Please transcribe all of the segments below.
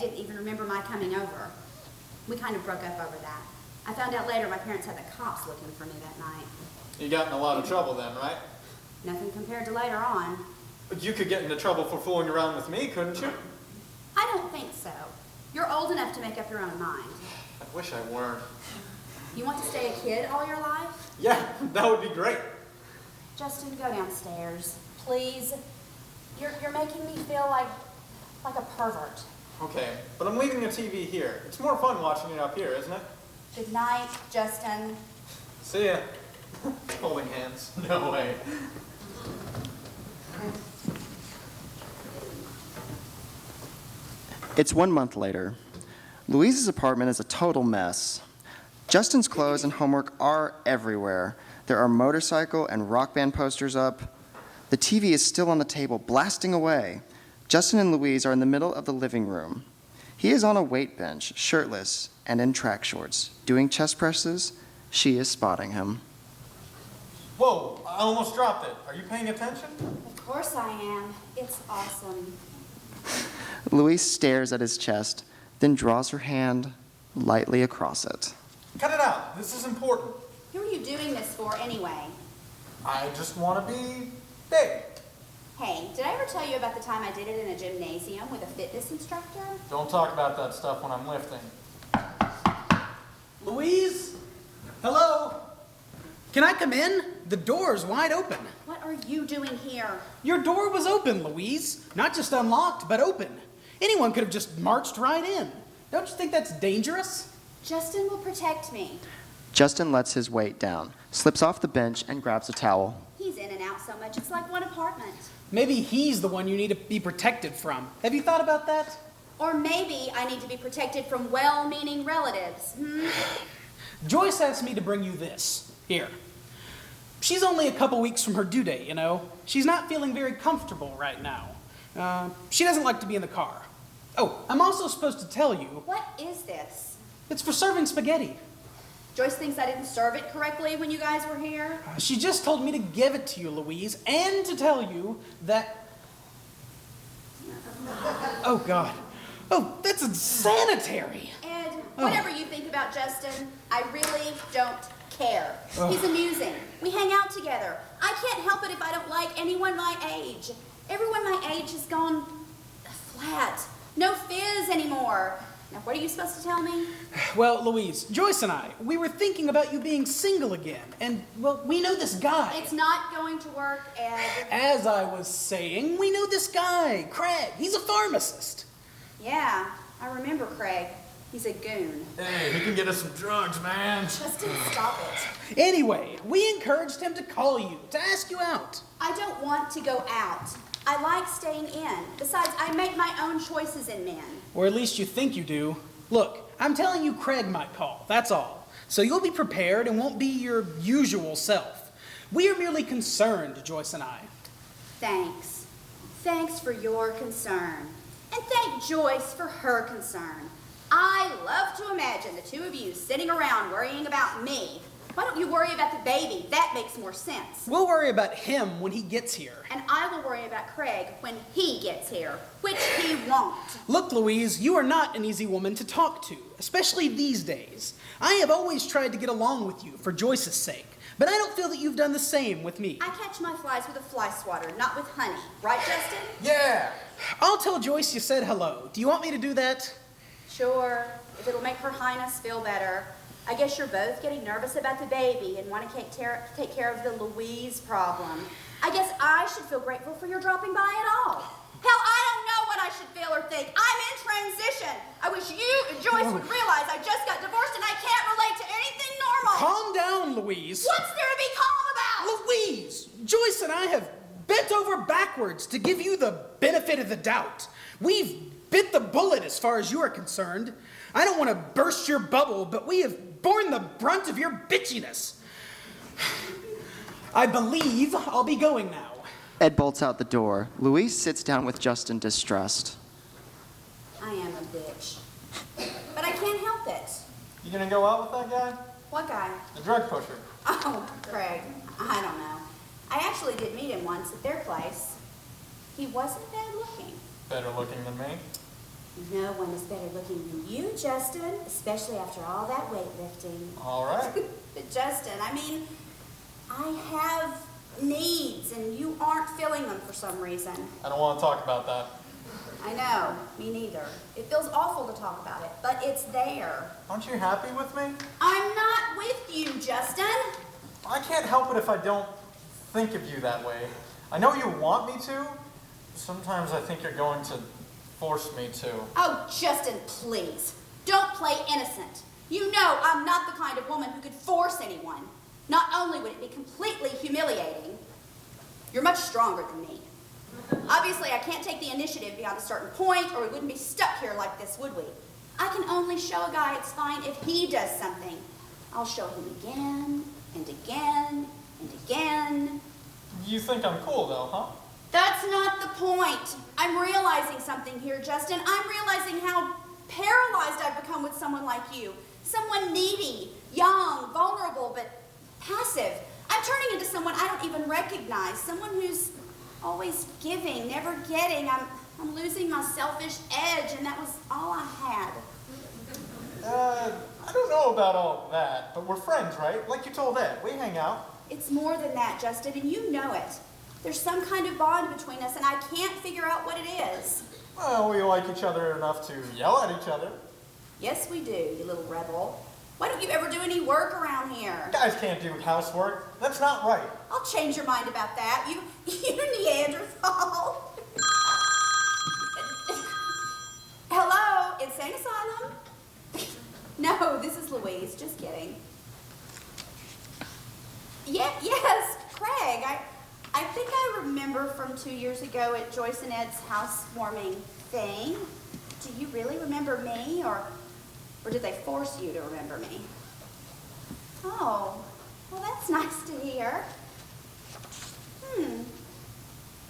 didn't even remember my coming over. We kind of broke up over that. I found out later my parents had the cops looking for me that night. You got in a lot of trouble then, right? Nothing compared to later on. But you could get into trouble for fooling around with me, couldn't you? I don't think so. You're old enough to make up your own mind. I wish I weren't. You want to stay a kid all your life? Yeah, that would be great. Justin, go downstairs, please. You're making me feel like a pervert. Okay, but I'm leaving the TV here. It's more fun watching it up here, isn't it? Good night, Justin. See ya. Holding hands. No way. It's 1 month later. Louise's apartment is a total mess. Justin's clothes and homework are everywhere. There are motorcycle and rock band posters up. The TV is still on the table, blasting away. Justin and Louise are in the middle of the living room. He is on a weight bench, shirtless and in track shorts, doing chest presses. She is spotting him. Whoa, I almost dropped it. Are you paying attention? Of course I am. It's awesome. Louise stares at his chest, then draws her hand lightly across it. Cut it out. This is important. Who are you doing this for anyway? I just want to be big. Hey, did I ever tell you about the time I did it in a gymnasium with a fitness instructor? Don't talk about that stuff when I'm lifting. Louise? Hello? Can I come in? The door's wide open. What are you doing here? Your door was open, Louise. Not just unlocked, but open. Anyone could have just marched right in. Don't you think that's dangerous? Justin will protect me. Justin lets his weight down, slips off the bench, and grabs a towel. He's in and out so much, it's like one apartment. Maybe he's the one you need to be protected from. Have you thought about that? Or maybe I need to be protected from well-meaning relatives. Joyce asked me to bring you this. Here. She's only a couple weeks from her due date, you know. She's not feeling very comfortable right now. She doesn't like to be in the car. Oh, I'm also supposed to tell you. What is this? It's for serving spaghetti. Joyce thinks I didn't serve it correctly when you guys were here. She just told me to give it to you, Louise, and to tell you that... Oh, God. Oh, that's insanitary. Ed, whatever you think about Justin, I really don't care. He's amusing. We hang out together. I can't help it if I don't like anyone my age. Everyone my age has gone flat. No fizz anymore. Now, what are you supposed to tell me? Well, Louise, Joyce and I, we were thinking about you being single again. And, well, we know this guy. It's not going to work, Ed. As I was saying, we know this guy, Craig. He's a pharmacist. Yeah, I remember Craig. He's a goon. Hey, he can get us some drugs, man. Justin, stop it. Anyway, we encouraged him to call you, to ask you out. I don't want to go out. I like staying in. Besides, I make my own choices in men. Or at least you think you do. Look, I'm telling you Craig might call, that's all. So you'll be prepared and won't be your usual self. We are merely concerned, Joyce and I. Thanks. Thanks for your concern. And thank Joyce for her concern. I love to imagine the two of you sitting around worrying about me. Why don't you worry about the baby? That makes more sense. We'll worry about him when he gets here. And I will worry about Craig when he gets here, which he won't. Look, Louise, you are not an easy woman to talk to, especially these days. I have always tried to get along with you for Joyce's sake, but I don't feel that you've done the same with me. I catch my flies with a fly swatter, not with honey. Right, Justin? Yeah. I'll tell Joyce you said hello. Do you want me to do that? Sure, if it'll make Her Highness feel better. I guess you're both getting nervous about the baby and want to take care of the Louise problem. I guess I should feel grateful for your dropping by at all. Hell, I don't know what I should feel or think. I'm in transition. I wish you and Joyce would realize I just got divorced and I can't relate to anything normal. Calm down, Louise. What's there to be calm about? Louise, Joyce and I have bent over backwards to give you the benefit of the doubt. We've bit the bullet as far as you are concerned. I don't want to burst your bubble, but we have borne the brunt of your bitchiness. I believe I'll be going now. Ed bolts out the door. Louise sits down with Justin, distressed. I am a bitch. But I can't help it. You gonna go out with that guy? What guy? The drug pusher. Oh, Craig. I don't know. I actually did meet him once at their place. He wasn't bad looking. Better looking than me. No one is better looking than you, Justin, especially after all that weightlifting. All right. But Justin, I mean, I have needs and you aren't filling them for some reason. I don't want to talk about that. I know, me neither. It feels awful to talk about it, but it's there. Aren't you happy with me? I'm not with you, Justin. I can't help it if I don't think of you that way. I know you want me to. Sometimes I think you're going to force me to. Oh, Justin, please. Don't play innocent. You know I'm not the kind of woman who could force anyone. Not only would it be completely humiliating, you're much stronger than me. Obviously, I can't take the initiative beyond a certain point, or we wouldn't be stuck here like this, would we? I can only show a guy it's fine if he does something. I'll show him again, and again, and again. You think I'm cool though, huh? That's not the point. I'm realizing something here, Justin. I'm realizing how paralyzed I've become with someone like you. Someone needy, young, vulnerable, but passive. I'm turning into someone I don't even recognize. Someone who's always giving, never getting. I'm losing my selfish edge, and that was all I had. I don't know about all that, but we're friends, right? Like you told Ed, we hang out. It's more than that, Justin, and you know it. There's some kind of bond between us, and I can't figure out what it is. Well, we like each other enough to yell at each other. Yes, we do, you little rebel. Why don't you ever do any work around here? Guys can't do housework. That's not right. I'll change your mind about that. You Neanderthal. Hello, Insane Asylum? No, this is Louise, just kidding. Yes, Craig, I think I remember from 2 years ago at Joyce and Ed's housewarming thing. Do you really remember me, or did they force you to remember me? Oh, well, that's nice to hear.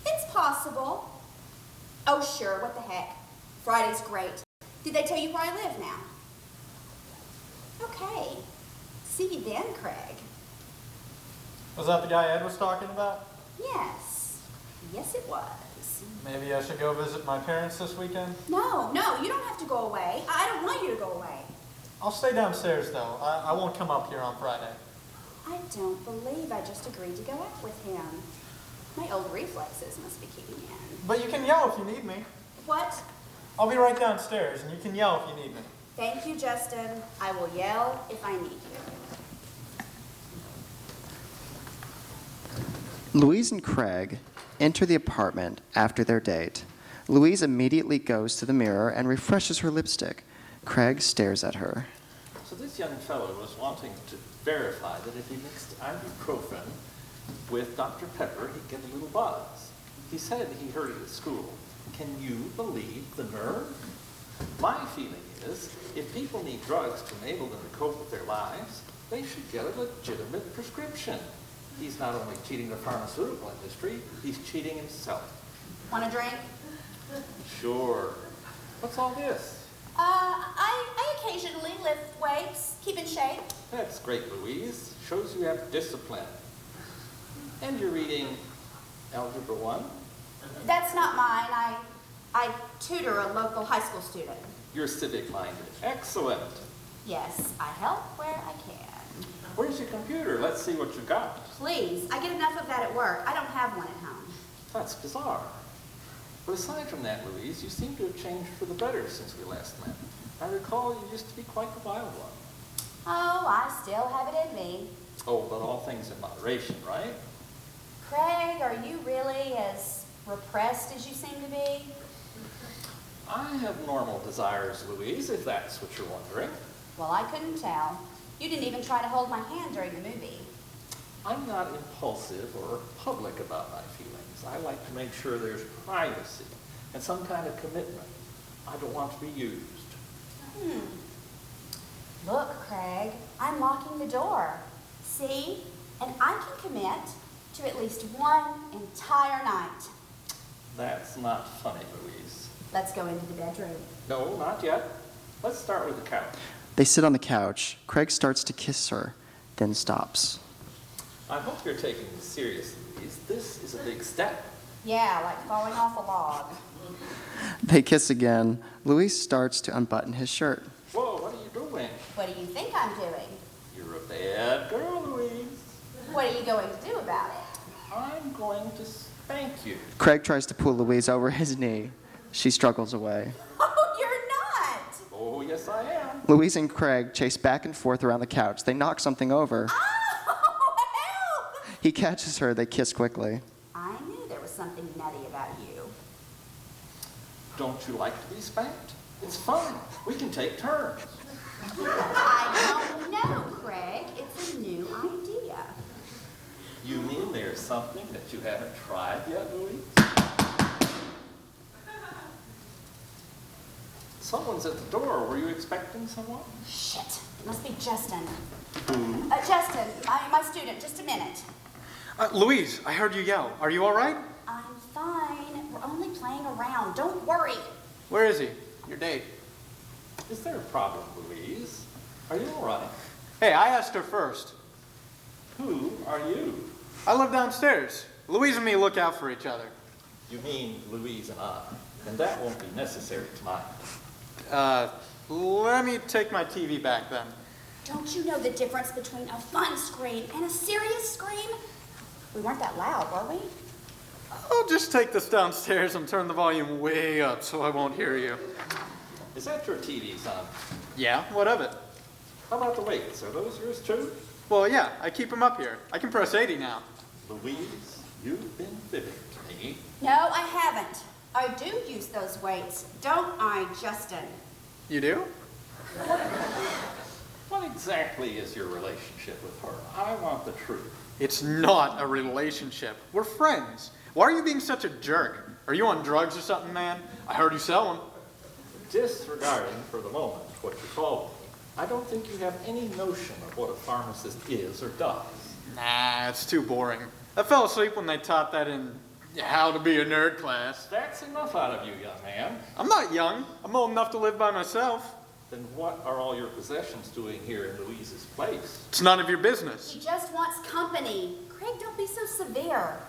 It's possible. Oh, sure, what the heck. Friday's great. Did they tell you where I live now? Okay. See you then, Craig. Was that the guy Ed was talking about? Yes. Yes, it was. Maybe I should go visit my parents this weekend? No, you don't have to go away. I don't want you to go away. I'll stay downstairs, though. I won't come up here on Friday. I don't believe I just agreed to go out with him. My old reflexes must be kicking in. But you can yell if you need me. What? I'll be right downstairs, and you can yell if you need me. Thank you, Justin. I will yell if I need you. Louise and Craig enter the apartment after their date. Louise immediately goes to the mirror and refreshes her lipstick. Craig stares at her. So this young fellow was wanting to verify that if he mixed ibuprofen with Dr. Pepper, he'd get a little buzz. He said he heard it at school. Can you believe the nerve? My feeling is, if people need drugs to enable them to cope with their lives, they should get a legitimate prescription. He's not only cheating the pharmaceutical industry, he's cheating himself. Want a drink? Sure. What's all this? I occasionally lift weights, keep in shape. That's great, Louise. Shows you have discipline. And you're reading Algebra 1? That's not mine. I tutor a local high school student. You're civic-minded. Excellent. Yes, I help where I can. Where's your computer? Let's see what you got. Please, I get enough of that at work. I don't have one at home. That's bizarre. But aside from that, Louise, you seem to have changed for the better since we last met. I recall you used to be quite the wild one. Oh, I still have it in me. Oh, but all things in moderation, right? Craig, are you really as repressed as you seem to be? I have normal desires, Louise, if that's what you're wondering. Well, I couldn't tell. You didn't even try to hold my hand during the movie. I'm not impulsive or public about my feelings. I like to make sure there's privacy and some kind of commitment. I don't want to be used. Look, Craig, I'm locking the door. See? And I can commit to at least one entire night. That's not funny, Louise. Let's go into the bedroom. No, not yet. Let's start with the couch. They sit on the couch. Craig starts to kiss her, then stops. I hope you're taking this seriously, Louise. This is a big step. Yeah, like falling off a log. They kiss again. Louise starts to unbutton his shirt. Whoa, what are you doing? What do you think I'm doing? You're a bad girl, Louise. What are you going to do about it? I'm going to spank you. Craig tries to pull Louise over his knee. She struggles away. Oh, you're not! Oh, yes, I am. Louise and Craig chase back and forth around the couch. They knock something over. Oh, help! He catches her. They kiss quickly. I knew there was something nutty about you. Don't you like to be spanked? It's fun. We can take turns. I don't know, Craig. It's a new idea. You mean there's something that you haven't tried yet, Louise? Someone's at the door. Were you expecting someone? Shit. It must be Justin. Justin, my student. Just a minute. Louise, I heard you yell. Are you all right? I'm fine. We're only playing around. Don't worry. Where is he? Your date. Is there a problem, Louise? Are you all right? Hey, I asked her first. Who are you? I live downstairs. Louise and me look out for each other. You mean Louise and I. And that won't be necessary tonight. Let me take my TV back then. Don't you know the difference between a fun scream and a serious scream? We weren't that loud, were we? I'll just take this downstairs and turn the volume way up so I won't hear you. Is that your TV, son? Yeah, what of it? How about the weights? Are those yours too? Well, yeah, I keep them up here. I can press 80 now. Louise, you've been fibbing to me. No, I haven't. I do use those weights, don't I, Justin? You do? What exactly is your relationship with her? I want the truth. It's not a relationship. We're friends. Why are you being such a jerk? Are you on drugs or something, man? I heard you sell them. Disregarding for the moment what you told me, I don't think you have any notion of what a pharmacist is or does. Nah, it's too boring. I fell asleep when they taught that in How to Be a Nerd class. That's enough out of you, young man. I'm not young. I'm old enough to live by myself. Then what are all your possessions doing here in Louise's place? It's none of your business. He just wants company. Craig, don't be so severe.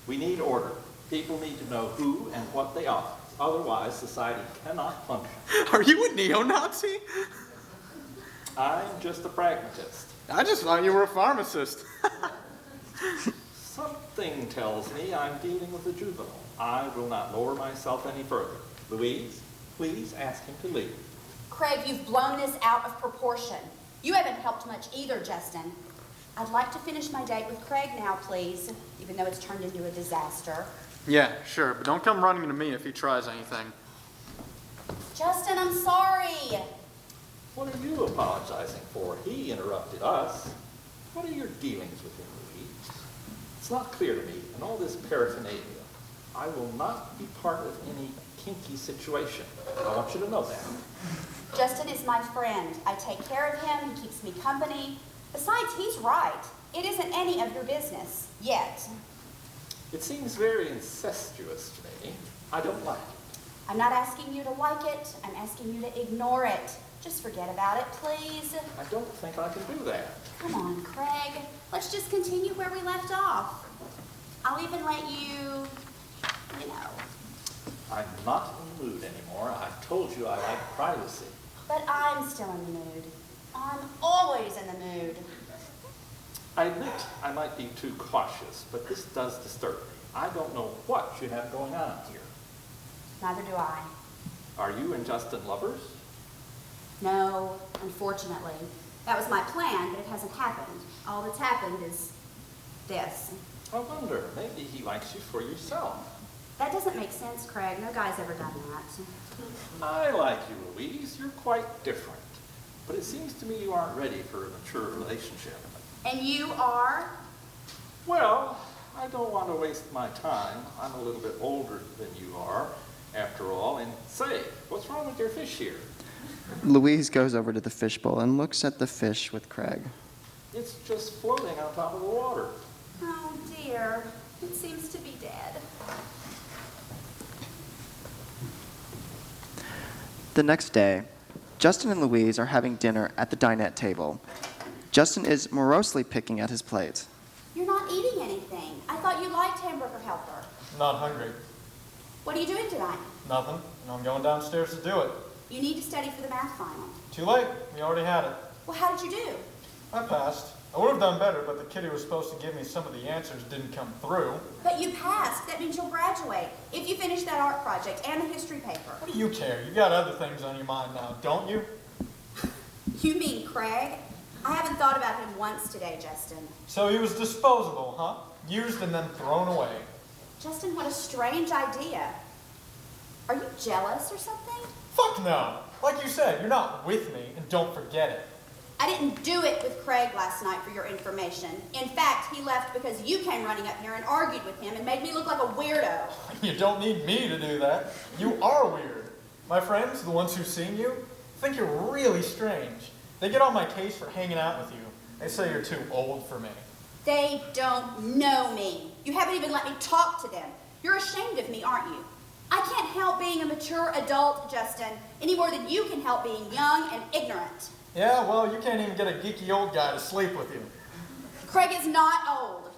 We need order. People need to know who and what they are. Otherwise, society cannot function. Are you a neo-Nazi? I'm just a pragmatist. I just thought you were a pharmacist. Something tells me I'm dealing with a juvenile. I will not lower myself any further. Louise, please ask him to leave. Craig, you've blown this out of proportion. You haven't helped much either, Justin. I'd like to finish my date with Craig now, please, even though it's turned into a disaster. Yeah, sure, but don't come running to me if he tries anything. Justin, I'm sorry. What are you apologizing for? He interrupted us. What are your dealings with him, Louise? It's not clear to me, and all this paraphernalia. I will not be part of any kinky situation. I want you to know that. Justin is my friend. I take care of him. He keeps me company. Besides, he's right. It isn't any of your business. Yet. It seems very incestuous to me. I don't like it. I'm not asking you to like it. I'm asking you to ignore it. Just forget about it, please. I don't think I can do that. Come on, Craig. Let's just continue where we left off. I'll even let you, you know. I'm not in the mood anymore. I told you I like privacy. But I'm still in the mood. I'm always in the mood. I admit I might be too cautious, but this does disturb me. I don't know what you have going on here. Neither do I. Are you and Justin lovers? No, unfortunately. That was my plan, but it hasn't happened. All that's happened is this. I wonder, maybe he likes you for yourself. That doesn't make sense, Craig. No guy's ever done that. I like you, Louise. You're quite different. But it seems to me you aren't ready for a mature relationship. And you are? Well, I don't want to waste my time. I'm a little bit older than you are, after all. And say, what's wrong with your fish here? Louise goes over to the fishbowl and looks at the fish with Craig. It's just floating on top of the water. Oh, dear. It seems to be dead. The next day, Justin and Louise are having dinner at the dinette table. Justin is morosely picking at his plate. You're not eating anything. I thought you liked Hamburger Helper. Not hungry. What are you doing tonight? Nothing. And I'm going downstairs to do it. You need to study for the math final. Too late. We already had it. Well, how did you do? I passed. I would have done better, but the kid who was supposed to give me some of the answers didn't come through. But you passed. That means you'll graduate. If you finish that art project and the history paper. What do you care? You got other things on your mind now, don't you? You mean Craig? I haven't thought about him once today, Justin. So he was disposable, huh? Used and then thrown away. Justin, what a strange idea. Are you jealous or something? Fuck no. Like you said, you're not with me, and don't forget it. I didn't do it with Craig last night for your information. In fact, he left because you came running up here and argued with him and made me look like a weirdo. You don't need me to do that. You are weird. My friends, the ones who've seen you, think you're really strange. They get on my case for hanging out with you. They say you're too old for me. They don't know me. You haven't even let me talk to them. You're ashamed of me, aren't you? I can't help being a mature adult, Justin, any more than you can help being young and ignorant. Yeah, well, you can't even get a geeky old guy to sleep with you. Craig is not old.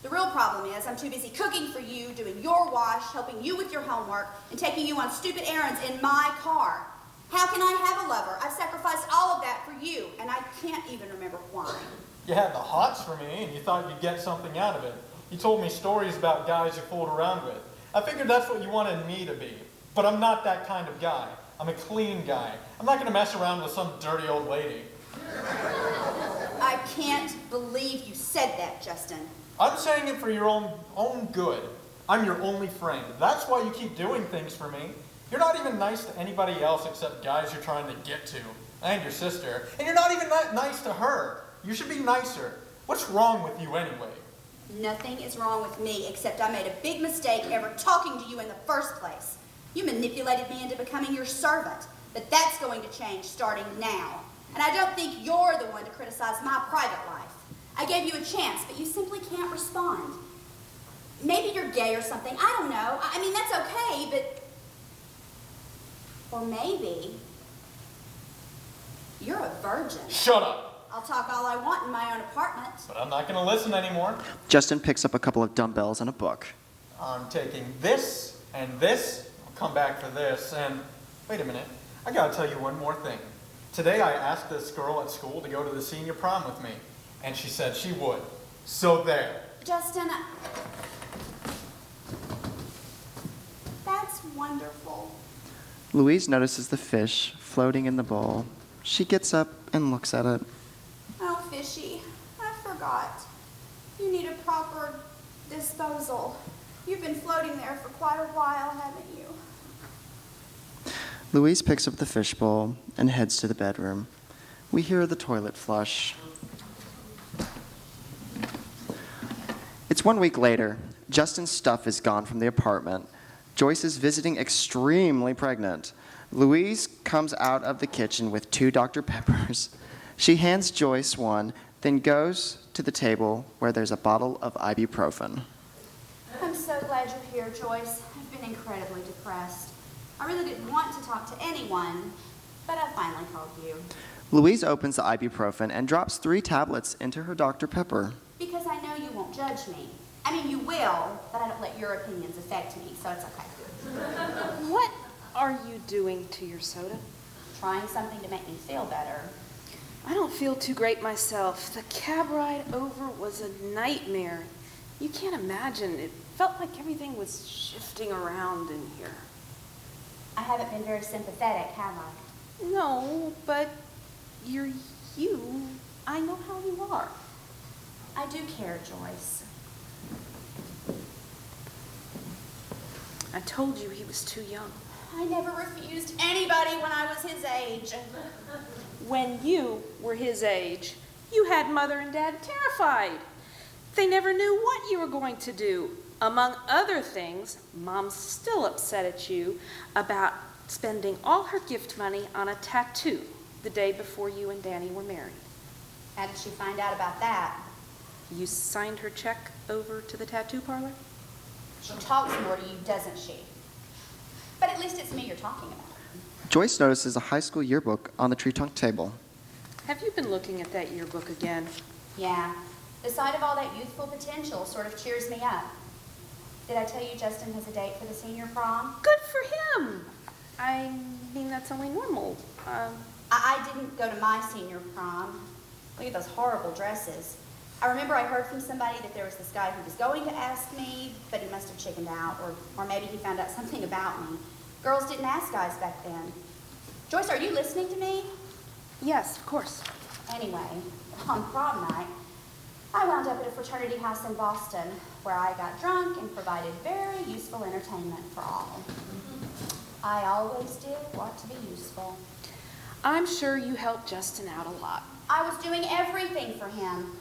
The real problem is I'm too busy cooking for you, doing your wash, helping you with your homework, and taking you on stupid errands in my car. How can I have a lover? I've sacrificed all of that for you, and I can't even remember why. You had the hots for me, and you thought you'd get something out of it. You told me stories about guys you fooled around with. I figured that's what you wanted me to be. But I'm not that kind of guy. I'm a clean guy. I'm not going to mess around with some dirty old lady. I can't believe you said that, Justin. I'm saying it for your own good. I'm your only friend. That's why you keep doing things for me. You're not even nice to anybody else except guys you're trying to get to. And your sister. And you're not even that nice to her. You should be nicer. What's wrong with you anyway? Nothing is wrong with me except I made a big mistake ever talking to you in the first place. You manipulated me into becoming your servant, but that's going to change starting now. And I don't think you're the one to criticize my private life. I gave you a chance, but you simply can't respond. Maybe you're gay or something, I don't know. I mean, that's okay, but... Or maybe you're a virgin. Shut up! I'll talk all I want in my own apartment. But I'm not going to listen anymore. Justin picks up a couple of dumbbells and a book. I'm taking this and this. I'll come back for this. And wait a minute. I got to tell you one more thing. Today I asked this girl at school to go to the senior prom with me. And she said she would. So there. Justin, that's wonderful. Louise notices the fish floating in the bowl. She gets up and looks at it. Oh, Fishy, I forgot. You need a proper disposal. You've been floating there for quite a while, haven't you? Louise picks up the fishbowl and heads to the bedroom. We hear the toilet flush. It's 1 week later. Justin's stuff is gone from the apartment. Joyce is visiting extremely pregnant. Louise comes out of the kitchen with 2 Dr. Peppers. She hands Joyce one, then goes to the table where there's a bottle of ibuprofen. I'm so glad you're here, Joyce. I've been incredibly depressed. I really didn't want to talk to anyone, but I finally called you. Louise opens the ibuprofen and drops 3 tablets into her Dr. Pepper. Because I know you won't judge me. I mean, you will, but I don't let your opinions affect me, so it's okay. What are you doing to your soda? Trying something to make me feel better. I don't feel too great myself. The cab ride over was a nightmare. You can't imagine. It felt like everything was shifting around in here. I haven't been very sympathetic, have I? No, but you're you. I know how you are. I do care, Joyce. I told you he was too young. I never refused anybody when I was his age. When you were his age, you had Mother and Dad terrified. They never knew what you were going to do. Among other things, Mom's still upset at you about spending all her gift money on a tattoo the day before you and Danny were married. How did she find out about that? You signed her check over to the tattoo parlor? She talks more to you, doesn't she? But at least it's me you're talking about. Joyce notices a high school yearbook on the tree trunk table. Have you been looking at that yearbook again? Yeah. The sight of all that youthful potential sort of cheers me up. Did I tell you Justin has a date for the senior prom? Good for him. I mean, that's only normal. I didn't go to my senior prom. Look at those horrible dresses. I remember I heard from somebody that there was this guy who was going to ask me, but he must have chickened out, or maybe he found out something about me. Girls didn't ask guys back then. Joyce, are you listening to me? Yes, of course. Anyway, on prom night, I wound up at a fraternity house in Boston where I got drunk and provided very useful entertainment for all. I always did want to be useful. I'm sure you helped Justin out a lot. I was doing everything for him.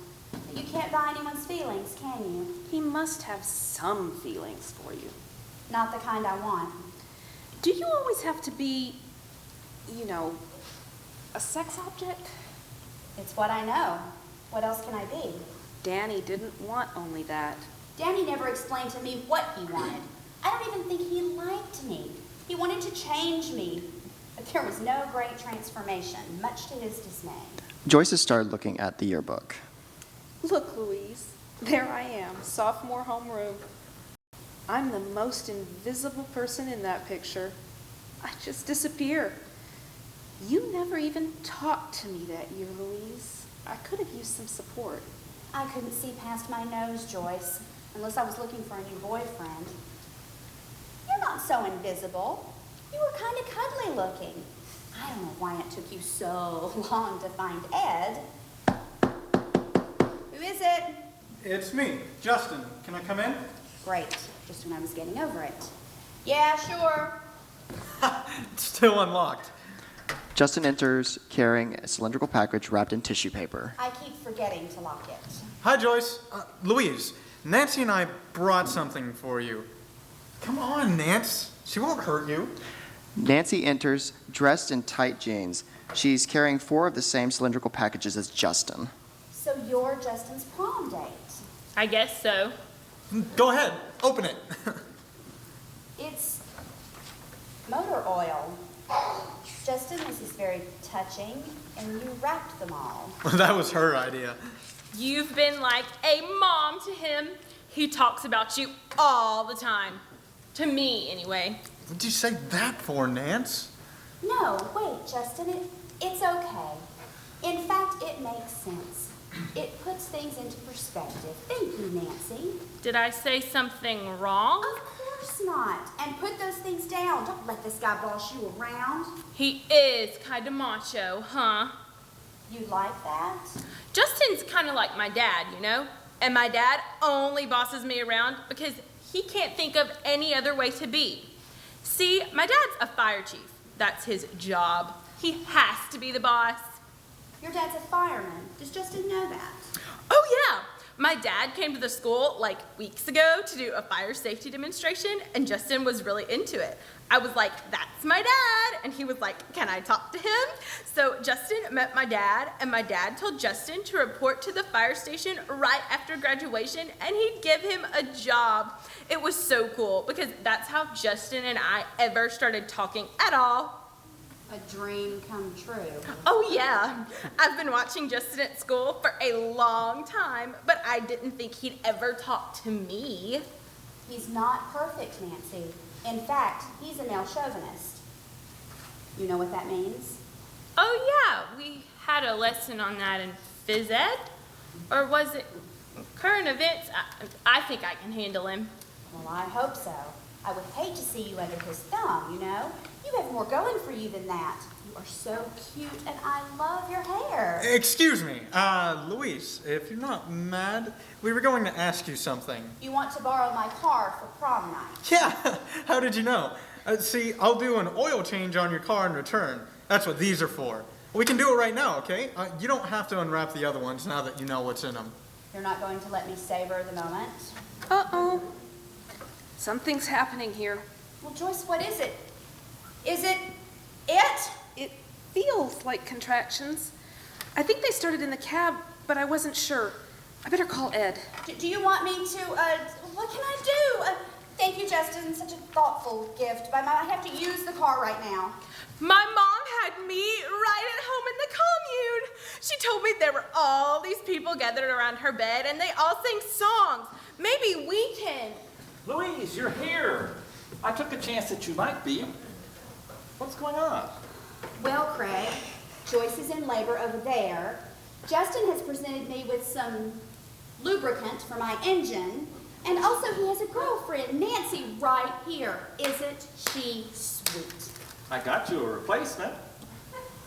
You can't buy anyone's feelings, can you? He must have some feelings for you. Not the kind I want. Do you always have to be, you know, a sex object? It's what I know. What else can I be? Danny didn't want only that. Danny never explained to me what he wanted. I don't even think he liked me. He wanted to change me. But there was no great transformation, much to his dismay. Joyce has started looking at the yearbook. Look, Louise, there I am, sophomore homeroom. I'm the most invisible person in that picture. I just disappear. You never even talked to me that year, Louise. I could have used some support. I couldn't see past my nose, Joyce, unless I was looking for a new boyfriend. You're not so invisible. You were kind of cuddly looking. I don't know why it took you so long to find Ed. Who is it? It's me, Justin. Can I come in? Great, just when I was getting over it. Yeah, sure. It's still unlocked. Justin enters carrying a cylindrical package wrapped in tissue paper. I keep forgetting to lock it. Hi, Joyce. Louise, Nancy and I brought something for you. Come on, Nance. She won't hurt you. Nancy enters dressed in tight jeans. She's carrying 4 of the same cylindrical packages as Justin. So you're Justin's prom date. I guess so. Go ahead. Open it. It's motor oil. Justin, this is very touching, and you wrapped them all. That was her idea. You've been like a mom to him. He talks about you all the time. To me, anyway. What'd you say that for, Nance? No, wait, Justin, it's okay. In fact, it makes sense. It puts things into perspective. Thank you, Nancy. Did I say something wrong? Of course not. And put those things down. Don't let this guy boss you around. He is kind of macho, huh? You like that? Justin's kind of like my dad, you know? And my dad only bosses me around because he can't think of any other way to be. See, my dad's a fire chief. That's his job. He has to be the boss. Your dad's a fireman. Does Justin know that? Oh, yeah. My dad came to the school like weeks ago to do a fire safety demonstration, and Justin was really into it. I was like, that's my dad. And he was like, can I talk to him? So Justin met my dad, and my dad told Justin to report to the fire station right after graduation, and he'd give him a job. It was so cool because that's how Justin and I ever started talking at all. A dream come true. Oh, yeah. I've been watching Justin at school for a long time, but I didn't think he'd ever talk to me. He's not perfect, Nancy. In fact, he's a male chauvinist. You know what that means? Oh, yeah. We had a lesson on that in phys ed. Or was it current events? I think I can handle him. Well, I hope so. I would hate to see you under his thumb, you know? You have more going for you than that. You are so cute, and I love your hair. Excuse me, Louise, if you're not mad, we were going to ask you something. You want to borrow my car for prom night? Yeah, how did you know? See, I'll do an oil change on your car in return. That's what these are for. We can do it right now, okay? You don't have to unwrap the other ones now that you know what's in them. You're not going to let me savor the moment? Uh-oh. Something's happening here. Well, Joyce, what is it? Is it it? It feels like contractions. I think they started in the cab, but I wasn't sure. I better call Ed. Do you want me to, what can I do? Thank you, Justin. Such a thoughtful gift. But I have to use the car right now. My mom had me right at home in the commune. She told me there were all these people gathered around her bed, and they all sang songs. Maybe we can. Louise, you're here. I took a chance that you might be. What's going on? Well, Craig, Joyce is in labor over there. Justin has presented me with some lubricant for my engine. And also he has a girlfriend, Nancy, right here. Isn't she sweet? I got you a replacement.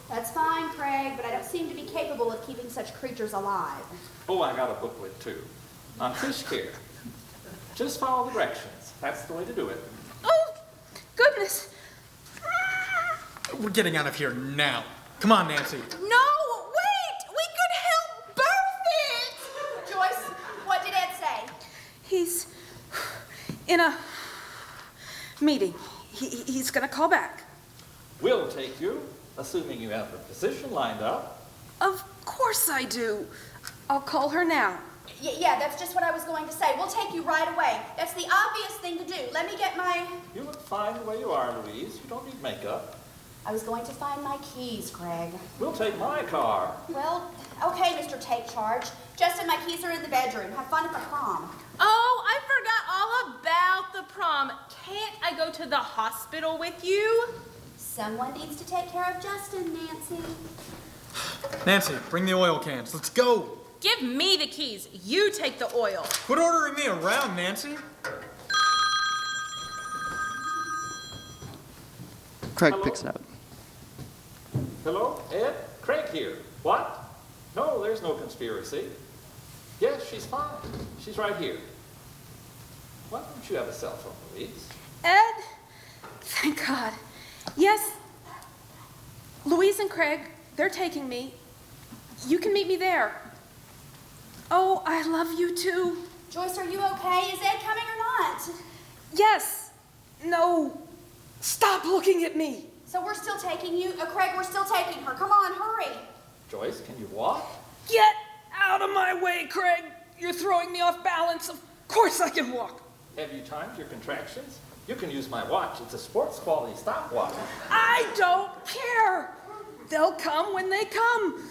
That's fine, Craig, but I don't seem to be capable of keeping such creatures alive. Oh, I got a booklet too on fish care. Just follow directions. That's the way to do it. Oh, goodness. We're getting out of here now. Come on, Nancy. No, wait! We could help birth it! Joyce, what did Ed say? He's in a meeting. He's going to call back. We'll take you, assuming you have the physician lined up. Of course I do. I'll call her now. Yeah, that's just what I was going to say. We'll take you right away. That's the obvious thing to do. Let me get my... You look fine the way you are, Louise. You don't need makeup. I was going to find my keys, Craig. We'll take my car. Well, okay, Mr. Take Charge. Justin, my keys are in the bedroom. Have fun at the prom. Oh, I forgot all about the prom. Can't I go to the hospital with you? Someone needs to take care of Justin, Nancy. Nancy, bring the oil cans. Let's go. Give me the keys. You take the oil. Quit ordering me around, Nancy. Craig Hello? picks it up. Hello, Ed? Craig here. What? No, there's no conspiracy. Yes, she's fine. She's right here. Why don't you have a cell phone, Louise? Ed? Thank God. Yes, Louise and Craig, they're taking me. You can meet me there. Oh, I love you too. Joyce, are you okay? Is Ed coming or not? Yes. No. Stop looking at me. So we're still taking you? Craig, we're still taking her. Come on, hurry. Joyce, can you walk? Get out of my way, Craig. You're throwing me off balance. Of course I can walk. Have you timed your contractions? You can use my watch. It's a sports quality stopwatch. I don't care. They'll come when they come.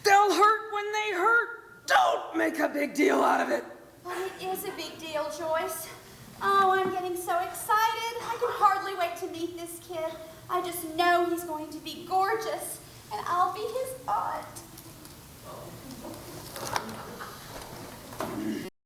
They'll hurt when they hurt. Don't make a big deal out of it. But it is a big deal, Joyce. Oh, I'm getting so excited. I can hardly wait to meet this kid. I just know he's going to be gorgeous, and I'll be his aunt.